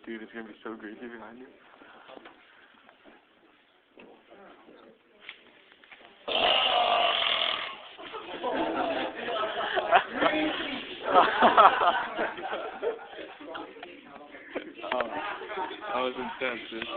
Dude, it's gonna be so greasy behind you. Oh, that was intense, dude.